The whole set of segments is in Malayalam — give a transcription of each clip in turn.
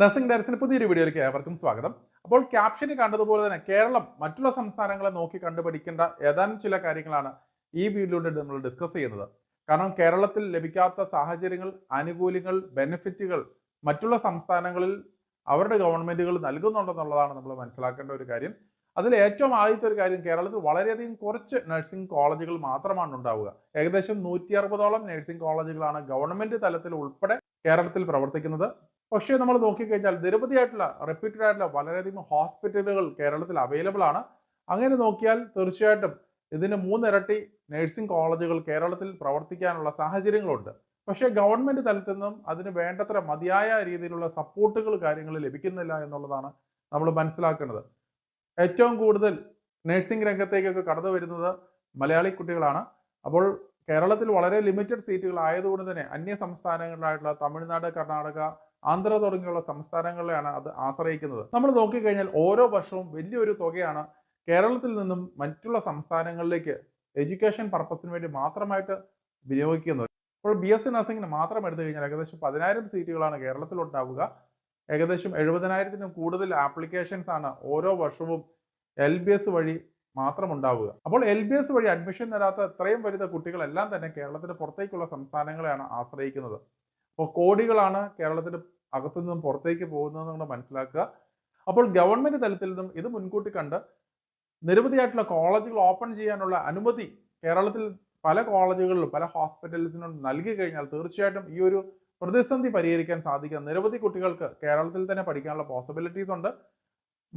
നഴ്സിംഗ് ഡയറക്ടറിന്റെ പുതിയൊരു വീഡിയോയിലേക്ക് ഏവർക്കും സ്വാഗതം. അപ്പോൾ ക്യാപ്ഷന് കണ്ടതുപോലെ തന്നെ കേരളം മറ്റുള്ള സംസ്ഥാനങ്ങളെ നോക്കി കണ്ടുപിടിക്കേണ്ട ഏതാനും ചില കാര്യങ്ങളാണ് ഈ വീഡിയോയിലൂടെ നമ്മൾ ഡിസ്കസ് ചെയ്യുന്നത്. കാരണം കേരളത്തിൽ ലഭിക്കാത്ത സാഹചര്യങ്ങൾ, ആനുകൂല്യങ്ങൾ, ബെനിഫിറ്റുകൾ മറ്റുള്ള സംസ്ഥാനങ്ങളിൽ അവരുടെ ഗവൺമെന്റുകൾ നൽകുന്നുണ്ടെന്നുള്ളതാണ് നമ്മൾ മനസ്സിലാക്കേണ്ട ഒരു കാര്യം. അതിൽ ഏറ്റവും ആദ്യത്തെ ഒരു കാര്യം, കേരളത്തിൽ വളരെയധികം കുറച്ച് നഴ്സിംഗ് കോളേജുകൾ മാത്രമാണ് ഉണ്ടാവുക. ഏകദേശം 160ഓളം നഴ്സിംഗ് കോളേജുകളാണ് ഗവൺമെന്റ് തലത്തിൽ ഉൾപ്പെടെ കേരളത്തിൽ പ്രവർത്തിക്കുന്നത്. പക്ഷേ നമ്മൾ നോക്കിക്കഴിഞ്ഞാൽ നിരവധിയായിട്ടുള്ള റെപ്യൂട്ടഡ് ആയിട്ടുള്ള വളരെയധികം ഹോസ്പിറ്റലുകൾ കേരളത്തിൽ അവൈലബിൾ ആണ്. അങ്ങനെ നോക്കിയാൽ തീർച്ചയായിട്ടും ഇതിന് 3 ഇരട്ടി നഴ്സിംഗ് കോളേജുകൾ കേരളത്തിൽ പ്രവർത്തിക്കാനുള്ള സാഹചര്യങ്ങളുണ്ട്. പക്ഷേ ഗവൺമെന്റ് തലത്തിൽ നിന്നും അതിന് വേണ്ടത്ര മതിയായ രീതിയിലുള്ള സപ്പോർട്ടുകൾ കാര്യങ്ങൾ ലഭിക്കുന്നില്ല എന്നുള്ളതാണ് നമ്മൾ മനസ്സിലാക്കേണ്ടത്. ഏറ്റവും കൂടുതൽ നഴ്സിംഗ് രംഗത്തേക്കൊക്കെ കടന്നു വരുന്നത് മലയാളി കുട്ടികളാണ്. അപ്പോൾ കേരളത്തിൽ വളരെ ലിമിറ്റഡ് സീറ്റുകൾ ആയതുകൊണ്ട് തന്നെ അന്യ സംസ്ഥാനങ്ങളിലായിട്ടുള്ള തമിഴ്നാട്, കർണാടക, ആന്ധ്ര തുടങ്ങിയുള്ള സംസ്ഥാനങ്ങളിലാണ് അത് ആശ്രയിക്കുന്നത്. നമ്മൾ നോക്കിക്കഴിഞ്ഞാൽ ഓരോ വർഷവും വലിയൊരു തുകയാണ് കേരളത്തിൽ നിന്നും മറ്റുള്ള സംസ്ഥാനങ്ങളിലേക്ക് എഡ്യൂക്കേഷൻ പർപ്പസിന് വേണ്ടി മാത്രമായിട്ട് വിനിയോഗിക്കുന്നത്. ഇപ്പോൾ BSc നഴ്സിംഗിന് മാത്രം എടുത്തു കഴിഞ്ഞാൽ ഏകദേശം 10,000 സീറ്റുകളാണ് കേരളത്തിൽ ഉണ്ടാവുക. ഏകദേശം 70,000-നും കൂടുതൽ ആപ്ലിക്കേഷൻസ് ആണ് ഓരോ വർഷവും LBS വഴി മാത്രം ഉണ്ടാവുക. അപ്പോൾ LBS വഴി അഡ്മിഷൻ തരാത്ത ഇത്രയും വരുന്ന കുട്ടികളെല്ലാം തന്നെ കേരളത്തിന് പുറത്തേക്കുള്ള സംസ്ഥാനങ്ങളെയാണ് ആശ്രയിക്കുന്നത്. അപ്പോൾ കോടികളാണ് കേരളത്തിന് അകത്തു നിന്നും പുറത്തേക്ക് പോകുന്നതെന്ന് നമ്മൾ മനസ്സിലാക്കുക. അപ്പോൾ ഗവൺമെന്റ് തലത്തിൽ നിന്നും ഇത് മുൻകൂട്ടി കണ്ട് നിരവധിയായിട്ടുള്ള കോളേജുകൾ ഓപ്പൺ ചെയ്യാനുള്ള അനുമതി കേരളത്തിൽ പല കോളേജുകളിലും പല ഹോസ്പിറ്റൽസിനും നൽകി കഴിഞ്ഞാൽ തീർച്ചയായിട്ടും ഈ ഒരു പ്രതിസന്ധി പരിഹരിക്കാൻ സാധിക്കുക. നിരവധി കുട്ടികൾക്ക് കേരളത്തിൽ തന്നെ പഠിക്കാനുള്ള പോസിബിലിറ്റീസ് ഉണ്ട്.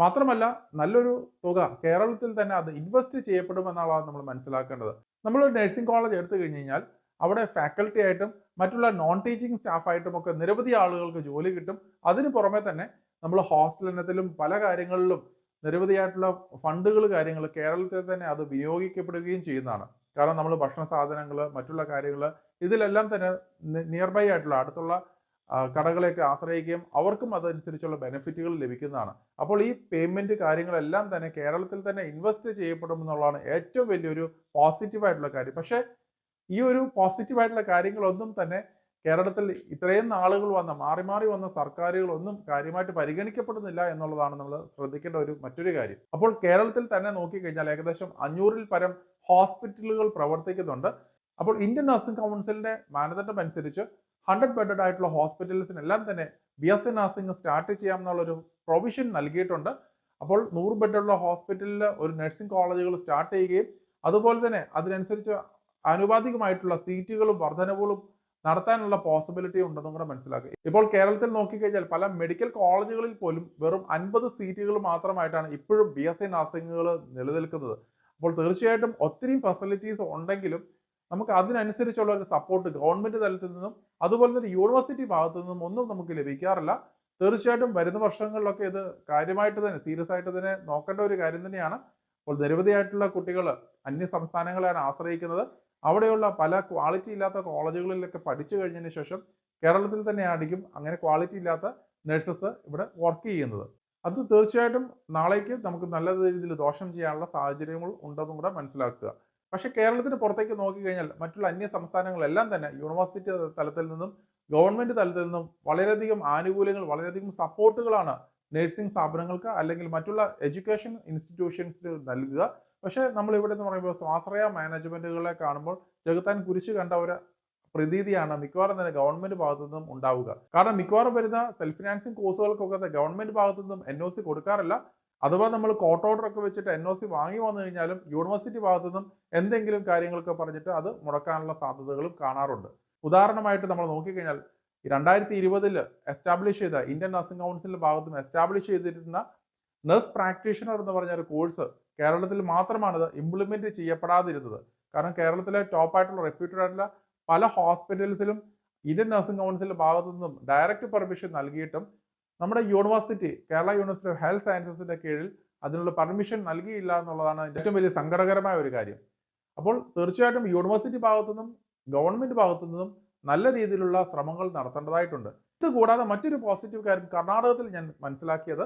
മാത്രമല്ല നല്ലൊരു തുക കേരളത്തിൽ തന്നെ അത് ഇൻവെസ്റ്റ് ചെയ്യപ്പെടുമെന്നുള്ളതാണ് നമ്മൾ മനസ്സിലാക്കേണ്ടത്. നമ്മളൊരു നഴ്സിംഗ് കോളേജ് എടുത്തു കഴിഞ്ഞ് കഴിഞ്ഞാൽ അവിടെ ഫാക്കൽറ്റി ആയിട്ടും മറ്റുള്ള നോൺ ടീച്ചിങ് സ്റ്റാഫായിട്ടും ഒക്കെ നിരവധി ആളുകൾക്ക് ജോലി കിട്ടും. അതിന് പുറമെ തന്നെ നമ്മൾ ഹോസ്റ്റൽ ഇനത്തിലും പല കാര്യങ്ങളിലും നിരവധിയായിട്ടുള്ള ഫണ്ടുകൾ കാര്യങ്ങൾ കേരളത്തിൽ തന്നെ അത് വിനിയോഗിക്കപ്പെടുകയും ചെയ്യുന്നതാണ്. കാരണം നമ്മൾ ഭക്ഷണ സാധനങ്ങൾ, മറ്റുള്ള കാര്യങ്ങൾ ഇതിലെല്ലാം തന്നെ നിയർ ബൈ ആയിട്ടുള്ള അടുത്തുള്ള കടകളെയൊക്കെ ആശ്രയിക്കുകയും അവർക്കും അതനുസരിച്ചുള്ള ബെനിഫിറ്റുകൾ ലഭിക്കുന്നതാണ്. അപ്പോൾ ഈ പേയ്മെന്റ് കാര്യങ്ങളെല്ലാം തന്നെ കേരളത്തിൽ തന്നെ ഇൻവെസ്റ്റ് ചെയ്യപ്പെടും എന്നുള്ളതാണ് ഏറ്റവും വലിയൊരു പോസിറ്റീവായിട്ടുള്ള കാര്യം. പക്ഷേ ഈ ഒരു പോസിറ്റീവായിട്ടുള്ള കാര്യങ്ങളൊന്നും തന്നെ കേരളത്തിൽ ഇത്രയും നാളുകൾ മാറി മാറി വന്ന സർക്കാരുകളൊന്നും കാര്യമായിട്ട് പരിഗണിക്കപ്പെടുന്നില്ല എന്നുള്ളതാണ് നമ്മൾ ശ്രദ്ധിക്കേണ്ട മറ്റൊരു കാര്യം. അപ്പോൾ കേരളത്തിൽ തന്നെ നോക്കിക്കഴിഞ്ഞാൽ ഏകദേശം 500-ൽ പരം ഹോസ്പിറ്റലുകൾ പ്രവർത്തിക്കുന്നുണ്ട്. അപ്പോൾ ഇന്ത്യൻ നഴ്സിംഗ് കൗൺസിലിന്റെ മാനദണ്ഡം അനുസരിച്ച് 100 ബെഡഡ് ആയിട്ടുള്ള ഹോസ്പിറ്റൽസിനെല്ലാം തന്നെ BSc നഴ്സിംഗ് സ്റ്റാർട്ട് ചെയ്യാമെന്നുള്ളൊരു പ്രൊവിഷൻ നൽകിയിട്ടുണ്ട്. അപ്പോൾ 100 ബെഡുള്ള ഹോസ്പിറ്റലിൽ ഒരു നഴ്സിംഗ് കോളേജുകൾ സ്റ്റാർട്ട് ചെയ്യുകയും അതുപോലെ തന്നെ അതിനനുസരിച്ച് ആനുപാതികമായിട്ടുള്ള സീറ്റുകളും വർധനവുകളും നടത്താനുള്ള പോസിബിലിറ്റി ഉണ്ടെന്നും കൂടെ മനസ്സിലാക്കുക. ഇപ്പോൾ കേരളത്തിൽ നോക്കിക്കഴിഞ്ഞാൽ പല മെഡിക്കൽ കോളേജുകളിൽ പോലും വെറും 50 സീറ്റുകൾ മാത്രമായിട്ടാണ് ഇപ്പോഴും BSc നഴ്സിംഗുകൾ നിലനിൽക്കുന്നത്. അപ്പോൾ തീർച്ചയായിട്ടും ഒത്തിരി ഫെസിലിറ്റീസ് ഉണ്ടെങ്കിലും നമുക്ക് അതിനനുസരിച്ചുള്ള ഒരു സപ്പോർട്ട് ഗവൺമെന്റ് തലത്തിൽ നിന്നും അതുപോലെ തന്നെ യൂണിവേഴ്സിറ്റി ഭാഗത്തു നിന്നും ഒന്നും നമുക്ക് ലഭിക്കാറില്ല. തീർച്ചയായിട്ടും വരുന്ന വർഷങ്ങളിലൊക്കെ ഇത് കാര്യമായിട്ട് തന്നെ സീരിയസ് ആയിട്ട് തന്നെ നോക്കേണ്ട ഒരു കാര്യം തന്നെയാണ്. അപ്പോൾ നിരവധിയായിട്ടുള്ള കുട്ടികൾ അന്യ സംസ്ഥാനങ്ങളെയാണ് ആശ്രയിക്കുന്നത്. അവിടെയുള്ള പല ക്വാളിറ്റി ഇല്ലാത്ത കോളേജുകളിലൊക്കെ പഠിച്ചു കഴിഞ്ഞതിന് ശേഷം കേരളത്തിൽ തന്നെ ആയിരിക്കും അങ്ങനെ ക്വാളിറ്റി ഇല്ലാത്ത നഴ്സസ് ഇവിടെ വർക്ക് ചെയ്യുന്നത്. അത് തീർച്ചയായിട്ടും നാളേക്ക് നമുക്ക് നല്ല രീതിയിൽ ദോഷം ചെയ്യാനുള്ള സാഹചര്യങ്ങൾ ഉണ്ടെന്നും കൂടെ മനസ്സിലാക്കുക. പക്ഷെ കേരളത്തിന് പുറത്തേക്ക് നോക്കിക്കഴിഞ്ഞാൽ മറ്റുള്ള അന്യ സംസ്ഥാനങ്ങളെല്ലാം തന്നെ യൂണിവേഴ്സിറ്റി തലത്തിൽ നിന്നും ഗവൺമെന്റ് തലത്തിൽ നിന്നും വളരെയധികം ആനുകൂല്യങ്ങൾ, വളരെയധികം സപ്പോർട്ടുകളാണ് നഴ്സിംഗ് സ്ഥാപനങ്ങൾക്ക് അല്ലെങ്കിൽ മറ്റുള്ള എഡ്യൂക്കേഷൻ ഇൻസ്റ്റിറ്റ്യൂഷൻസിന് നൽകുക. പക്ഷേ നമ്മൾ ഇവിടെ എന്ന് പറയുമ്പോൾ സ്വാശ്രയ മാനേജ്മെന്റുകളെ കാണുമ്പോൾ ചെകുത്താൻ കുരിശ് കണ്ട ഒരു പ്രതീതിയാണ് മിക്കവാറും തന്നെ ഗവൺമെന്റ് ഭാഗത്തു നിന്നും ഉണ്ടാവുക. കാരണം മിക്കവാറും വരുന്ന സെൽഫ് ഫിനാൻസിങ് കോഴ്സുകൾക്കൊക്കെ ഗവൺമെന്റ് ഭാഗത്തു നിന്നും NOC കൊടുക്കാറില്ല. അഥവാ നമ്മൾ കോർട്ട് ഓർഡർ ഒക്കെ വെച്ചിട്ട് NOC വാങ്ങി വന്നു കഴിഞ്ഞാലും യൂണിവേഴ്സിറ്റി ഭാഗത്തു നിന്നും എന്തെങ്കിലും കാര്യങ്ങളൊക്കെ പറഞ്ഞിട്ട് അത് മുടക്കാനുള്ള സാധ്യതകളും കാണാറുണ്ട്. ഉദാഹരണമായിട്ട് നമ്മൾ നോക്കിക്കഴിഞ്ഞാൽ 2020 എസ്റ്റാബ്ലിഷ് ചെയ്ത ഇന്ത്യൻ നഴ്സിംഗ് കൗൺസിലിന്റെ ഭാഗത്തു നിന്ന് എസ്റ്റാബ്ലിഷ് ചെയ്തിരുന്ന നഴ്സ് പ്രാക്ടീഷണർ എന്ന് പറഞ്ഞ ഒരു കോഴ്സ് കേരളത്തിൽ മാത്രമാണ് ഇത് ഇംപ്ലിമെന്റ് ചെയ്യപ്പെടാതിരുന്നത്. കാരണം കേരളത്തിലെ ടോപ്പ് ആയിട്ടുള്ള റെപ്യൂട്ടഡ് ആയിട്ടുള്ള പല ഹോസ്പിറ്റൽസിലും ഇന്ത്യൻ നഴ്സിംഗ് കൗൺസിലിന്റെ ഭാഗത്തു നിന്നും ഡയറക്റ്റ് പെർമിഷൻ നൽകിയിട്ടും നമ്മുടെ university, Kerala university of health സയൻസസിന്റെ കീഴിൽ അതിനുള്ള പെർമിഷൻ നൽകിയില്ല എന്നുള്ളതാണ് ഏറ്റവും വലിയ സങ്കടകരമായ ഒരു കാര്യം. അപ്പോൾ തീർച്ചയായിട്ടും യൂണിവേഴ്സിറ്റി ഭാഗത്തു നിന്നും ഗവൺമെന്റ് ഭാഗത്തു നിന്നും നല്ല രീതിയിലുള്ള ശ്രമങ്ങൾ നടത്തേണ്ടതായിട്ടുണ്ട്. ഇത് കൂടാതെ മറ്റൊരു പോസിറ്റീവ് കാര്യം കർണാടകത്തിൽ ഞാൻ മനസ്സിലാക്കിയത്,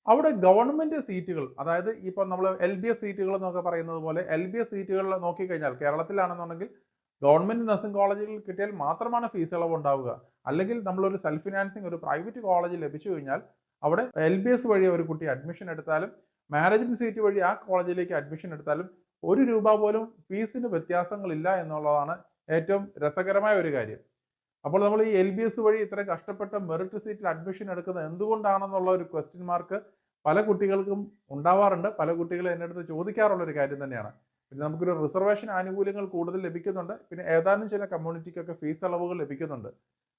അവിടെ ഗവൺമെന്റ് സീറ്റുകൾ, അതായത് ഇപ്പോൾ നമ്മൾ LBS സീറ്റുകൾ എന്നൊക്കെ പറയുന്നത് പോലെ LBS സീറ്റുകൾ നോക്കിക്കഴിഞ്ഞാൽ കേരളത്തിലാണെന്നുണ്ടെങ്കിൽ ഗവൺമെന്റ് നഴ്സിംഗ് കോളേജുകളിൽ കിട്ടിയാൽ മാത്രമാണ് ഫീസ് ഇളവ് ഉണ്ടാവുക. അല്ലെങ്കിൽ നമ്മളൊരു സെൽഫ് ഫിനാൻസിങ് ഒരു പ്രൈവറ്റ് കോളേജ് ലഭിച്ചു കഴിഞ്ഞാൽ അവിടെ LBS വഴി ഒരു കുട്ടി അഡ്മിഷൻ എടുത്താലും മാനേജ്മെന്റ് സീറ്റ് വഴി ആ കോളേജിലേക്ക് അഡ്മിഷൻ എടുത്താലും ₹1 പോലും ഫീസിന് വ്യത്യാസങ്ങളില്ല എന്നുള്ളതാണ് ഏറ്റവും രസകരമായ ഒരു കാര്യം. അപ്പോൾ നമ്മൾ ഈ LBS വഴി ഇത്രയും കഷ്ടപ്പെട്ട മെറിറ്റ് സീറ്റിൽ അഡ്മിഷൻ എടുക്കുന്നത് എന്തുകൊണ്ടാണെന്നുള്ള ഒരു ക്വസ്റ്റ്യൻ മാർക്ക് പല കുട്ടികൾക്കും ഉണ്ടാവാറുണ്ട്. പല കുട്ടികളും എൻ്റെ അടുത്ത് ചോദിക്കാറുള്ള ഒരു കാര്യം തന്നെയാണ്. പിന്നെ നമുക്കൊരു റിസർവേഷൻ ആനുകൂല്യങ്ങൾ കൂടുതൽ ലഭിക്കുന്നുണ്ട്. പിന്നെ ഏതാനും ചില കമ്മ്യൂണിറ്റിക്കൊക്കെ ഫീസ് ഇളവുകൾ ലഭിക്കുന്നുണ്ട്.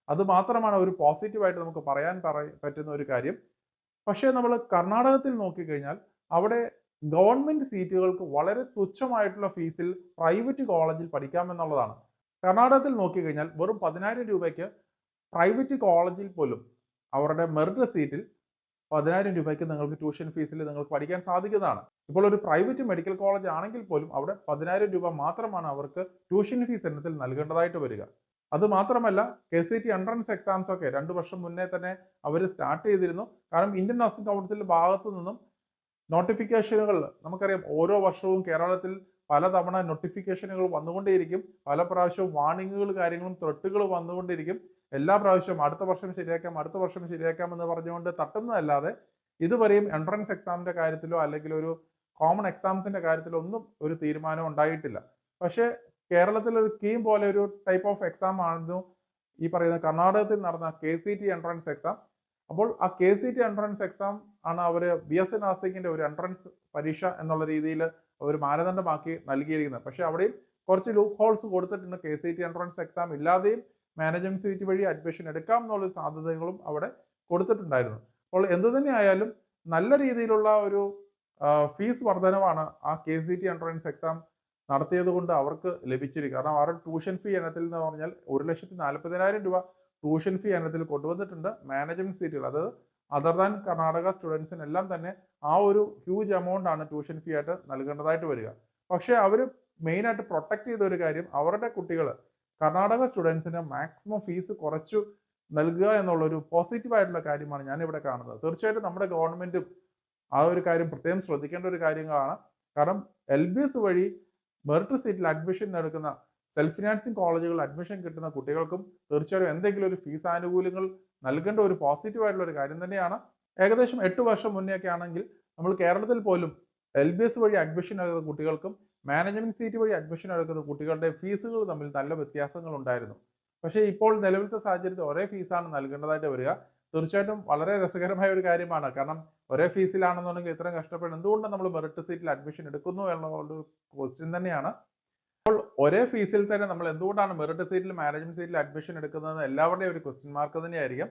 അത് മാത്രമാണ് ഒരു പോസിറ്റീവായിട്ട് നമുക്ക് പറയാൻ പറ്റുന്ന ഒരു കാര്യം. പക്ഷേ നമ്മൾ കർണാടകത്തിൽ നോക്കിക്കഴിഞ്ഞാൽ അവിടെ ഗവൺമെന്റ് സീറ്റുകൾക്ക് വളരെ തുച്ഛമായിട്ടുള്ള ഫീസിൽ പ്രൈവറ്റ് കോളേജിൽ പഠിക്കാമെന്നുള്ളതാണ്. കർണാടകത്തിൽ നോക്കിക്കഴിഞ്ഞാൽ വെറും 10,000 രൂപയ്ക്ക് പ്രൈവറ്റ് കോളേജിൽ പോലും അവരുടെ മെറിറ്റ് സീറ്റിൽ 10,000 രൂപയ്ക്ക് നിങ്ങൾക്ക് ട്യൂഷൻ ഫീസിൽ നിങ്ങൾക്ക് പഠിക്കാൻ സാധിക്കുന്നതാണ്. ഇപ്പോൾ ഒരു പ്രൈവറ്റ് മെഡിക്കൽ കോളേജ് ആണെങ്കിൽ പോലും അവിടെ 10,000 രൂപ മാത്രമാണ് അവർക്ക് ട്യൂഷൻ ഫീസ് ഇനത്തിൽ നൽകേണ്ടതായിട്ട് വരിക. അത് മാത്രമല്ല KCET എൻട്രൻസ് എക്സാംസ് ഒക്കെ 2 വർഷം മുന്നേ തന്നെ അവർ സ്റ്റാർട്ട് ചെയ്തിരുന്നു. കാരണം ഇന്ത്യൻ നഴ്സിംഗ് കൗൺസിലിന്റെ ഭാഗത്തു നിന്നും നോട്ടിഫിക്കേഷനുകൾ നമുക്കറിയാം, ഓരോ വർഷവും കേരളത്തിൽ പലതവണ നോട്ടിഫിക്കേഷനുകൾ വന്നുകൊണ്ടേയിരിക്കും. പല പ്രാവശ്യവും വാർണിങ്ങുകൾ കാര്യങ്ങളും ത്രെട്ടുകൾ വന്നുകൊണ്ടിരിക്കും. എല്ലാ പ്രാവശ്യവും അടുത്ത വർഷം ശരിയാക്കാം അടുത്ത വർഷം ശരിയാക്കാം എന്ന് പറഞ്ഞുകൊണ്ട് തട്ടുന്നതല്ലാതെ ഇതുവരെയും എൻട്രൻസ് എക്സാമിന്റെ കാര്യത്തിലോ അല്ലെങ്കിൽ ഒരു കോമൺ എക്സാംസിന്റെ കാര്യത്തിലോ ഒന്നും ഒരു തീരുമാനം ഉണ്ടായിട്ടില്ല. പക്ഷേ കേരളത്തിൽ ഒരു സ്കീം പോലെ ഒരു ടൈപ്പ് ഓഫ് എക്സാം ആയിരുന്നു ഈ പറയുന്ന കർണാടകത്തിൽ നടന്ന KCET എൻട്രൻസ് എക്സാം. അപ്പോൾ ആ KCET എൻട്രൻസ് എക്സാം ആണ് അവർ BSc നഴ്സിംഗിന്റെ ഒരു എൻട്രൻസ് പരീക്ഷ എന്നുള്ള രീതിയിൽ ഒരു മാനദണ്ഡമാക്കി നൽകിയിരിക്കുന്നത്. പക്ഷേ അവിടെയും കുറച്ച് ലൂപ്പ് ഹോൾസ് കൊടുത്തിട്ടുണ്ട്. KCET എൻട്രൻസ് എക്സാം ഇല്ലാതെയും മാനേജ്മെന്റ് സീറ്റ് വഴി അഡ്മിഷൻ എടുക്കാം എന്നുള്ള സാധ്യതകളും അവിടെ കൊടുത്തിട്ടുണ്ടായിരുന്നു. അപ്പോൾ എന്തു തന്നെ ആയാലും നല്ല രീതിയിലുള്ള ഒരു ഫീസ് വർധനവാണ് ആ KCET എൻട്രൻസ് എക്സാം നടത്തിയത് കൊണ്ട് അവർക്ക് ലഭിച്ചിരിക്കുക. കാരണം അവരുടെ ട്യൂഷൻ ഫീ ഇനത്തിൽ എന്ന് പറഞ്ഞാൽ 1,40,000 രൂപ ട്യൂഷൻ ഫീ ഇനത്തിൽ കൊണ്ടുവന്നിട്ടുണ്ട്. മാനേജ്മെന്റ് സീറ്റുകൾ, അതായത് അതർ ദാൻ കർണാടക സ്റ്റുഡൻസിനെല്ലാം തന്നെ ആ ഒരു ഹ്യൂജ് എമൗണ്ട് ആണ് ട്യൂഷൻ ഫീ ആയിട്ട് നൽകേണ്ടതായിട്ട് വരിക. പക്ഷേ അവർ മെയിനായിട്ട് പ്രൊട്ടക്ട് ചെയ്ത ഒരു കാര്യം, അവരുടെ കുട്ടികൾ കർണാടക സ്റ്റുഡൻസിന് മാക്സിമം ഫീസ് കുറച്ചു നൽകുക എന്നുള്ളൊരു പോസിറ്റീവായിട്ടുള്ള കാര്യമാണ് ഞാനിവിടെ കാണുന്നത്. തീർച്ചയായിട്ടും നമ്മുടെ ഗവൺമെന്റും ആ ഒരു കാര്യം പ്രത്യേകം ശ്രദ്ധിക്കേണ്ട ഒരു കാര്യങ്ങളാണ്. കാരണം LBS വഴി മെറിറ്റ് സീറ്റിൽ അഡ്മിഷൻ എടുക്കുന്ന സെൽഫ് ഫിനാൻസിങ് കോളേജുകളിൽ അഡ്മിഷൻ കിട്ടുന്ന കുട്ടികൾക്കും തീർച്ചയായും എന്തെങ്കിലും ഒരു ഫീസ് ആനുകൂല്യങ്ങൾ നൽകേണ്ട ഒരു പോസിറ്റീവായിട്ടുള്ള ഒരു കാര്യം തന്നെയാണ്. ഏകദേശം 8 വർഷം മുന്നേ ഒക്കെ ആണെങ്കിൽ നമ്മൾ കേരളത്തിൽ പോലും LBS വഴി അഡ്മിഷൻ എടുക്കുന്ന കുട്ടികൾക്കും മാനേജ്മെന്റ് സീറ്റ് വഴി അഡ്മിഷൻ എടുക്കുന്ന കുട്ടികളുടെ ഫീസുകൾ തമ്മിൽ നല്ല വ്യത്യാസങ്ങൾ ഉണ്ടായിരുന്നു. പക്ഷേ ഇപ്പോൾ നിലവിലത്തെ സാഹചര്യത്തിൽ ഒരേ ഫീസാണ് നൽകേണ്ടതായിട്ട് വരിക. തീർച്ചയായിട്ടും വളരെ രസകരമായ ഒരു കാര്യമാണ്. കാരണം ഒരേ ഫീസിലാണെന്നുണ്ടെങ്കിൽ ഇത്രയും കഷ്ടപ്പെട്ട് എന്തുകൊണ്ട് നമ്മൾ മെറിറ്റ് സീറ്റിൽ അഡ്മിഷൻ എടുക്കുന്നു എന്നുള്ള ഒരു ക്വസ്റ്റ്യൻ തന്നെയാണ്. അപ്പോൾ ഒരേ ഫീസിൽ തന്നെ നമ്മൾ എന്തുകൊണ്ടാണ് മെറിറ്റ് സീറ്റിൽ മാനേജ്മെന്റ് സീറ്റിൽ അഡ്മിഷൻ എടുക്കുന്നത് എല്ലാവരുടെയും ഒരു ക്വസ്റ്റ്യൻ മാർക്ക് തന്നെയായിരിക്കും.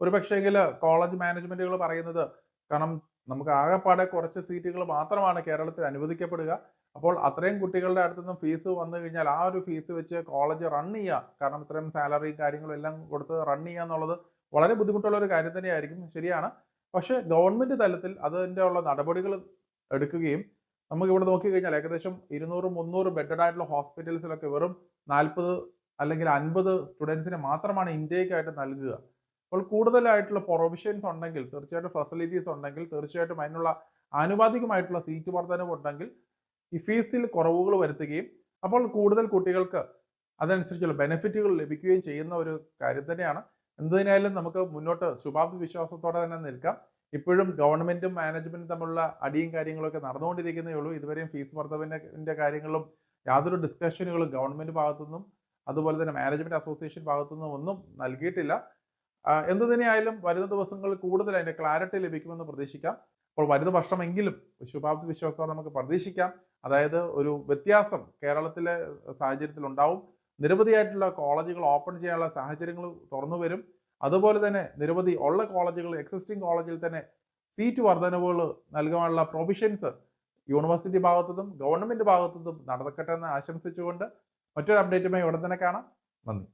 ഒരു പക്ഷേങ്കിൽ കോളേജ് മാനേജ്മെന്റുകൾ പറയുന്നത്, കാരണം നമുക്ക് ആകെപ്പാടെ കുറച്ച് സീറ്റുകൾ മാത്രമാണ് കേരളത്തിൽ അനുവദിക്കപ്പെടുക. അപ്പോൾ അത്രയും കുട്ടികളുടെ അടുത്തുനിന്ന് ഫീസ് വന്നു കഴിഞ്ഞാൽ ആ ഒരു ഫീസ് വെച്ച് കോളേജ് റൺ ചെയ്യുക, കാരണം ഇത്രയും സാലറിയും കാര്യങ്ങളും എല്ലാം കൊടുത്ത് റൺ ചെയ്യുക എന്നുള്ളത് വളരെ ബുദ്ധിമുട്ടുള്ള ഒരു കാര്യം തന്നെയായിരിക്കും. ശരിയാണ്. പക്ഷേ ഗവൺമെന്റ് തലത്തിൽ അതിൻ്റെ ഉള്ള നടപടികൾ എടുക്കുകയും നമുക്ക് ഇവിടെ നോക്കിക്കഴിഞ്ഞാൽ ഏകദേശം 200-300 ബെഡഡ് ആയിട്ടുള്ള ഹോസ്പിറ്റൽസിലൊക്കെ വെറും 40 അല്ലെങ്കിൽ 50 സ്റ്റുഡൻസിനെ മാത്രമാണ് ഇൻടേക്കായിട്ട് നൽകുക. അപ്പോൾ കൂടുതലായിട്ടുള്ള പ്രൊവിഷൻസ് ഉണ്ടെങ്കിൽ, തീർച്ചയായിട്ടും ഫെസിലിറ്റീസ് ഉണ്ടെങ്കിൽ, തീർച്ചയായിട്ടും അതിനുള്ള ആനുപാതികമായിട്ടുള്ള സീറ്റ് വർധനവ് ഉണ്ടെങ്കിൽ ഈ ഫീസിൽ കുറവുകൾ വരുത്തുകയും അപ്പോൾ കൂടുതൽ കുട്ടികൾക്ക് അതനുസരിച്ചുള്ള ബെനിഫിറ്റുകൾ ലഭിക്കുകയും ചെയ്യുന്ന ഒരു കാര്യം തന്നെയാണ്. എന്തിനായാലും നമുക്ക് മുന്നോട്ട് ശുഭാപ്തി വിശ്വാസത്തോടെ തന്നെ നിൽക്കാം. ഇപ്പോഴും ഗവൺമെന്റും മാനേജ്മെന്റും തമ്മിലുള്ള അടിയും കാര്യങ്ങളൊക്കെ നടന്നുകൊണ്ടിരിക്കുന്നേ ഉള്ളൂ. ഇതുവരെയും ഫീസ് വർധനവിന്റെ കാര്യങ്ങളും യാതൊരു ഡിസ്കഷനുകളും ഗവൺമെന്റ് ഭാഗത്തുനിന്നും അതുപോലെ തന്നെ മാനേജ്മെന്റ് അസോസിയേഷൻ ഭാഗത്തുനിന്നും ഒന്നും നൽകിയിട്ടില്ല. എന്തു തന്നെയായാലും വരുന്ന ദിവസങ്ങളിൽ കൂടുതൽ അതിന്റെ ക്ലാരിറ്റി ലഭിക്കുമെന്ന് പ്രതീക്ഷിക്കാം. അപ്പോൾ വരുന്ന വർഷമെങ്കിലും ശുഭാപ്തി വിശ്വാസത്തോടെ നമുക്ക് പ്രതീക്ഷിക്കാം. അതായത് ഒരു വ്യത്യാസം കേരളത്തിലെ സാഹചര്യത്തിൽ ഉണ്ടാവും. നിരവധിയായിട്ടുള്ള കോളേജുകൾ ഓപ്പൺ ചെയ്യാനുള്ള സാഹചര്യങ്ങൾ തുറന്നു വരും. അതുപോലെ തന്നെ നിരവധി ഉള്ള കോളേജുകൾ, എക്സിസ്റ്റിംഗ് കോളേജിൽ തന്നെ സീറ്റ് വർധനവുകൾ നൽകാനുള്ള പ്രൊവിഷൻസ് യൂണിവേഴ്സിറ്റി ഭാഗത്തുനിന്നും ഗവൺമെന്റ് ഭാഗത്തുനിന്നും നടക്കട്ടെ എന്ന് ആശംസിച്ചുകൊണ്ട് മറ്റൊരു അപ്ഡേറ്റുമായി ഉടൻ തന്നെ കാണാം. നന്ദി.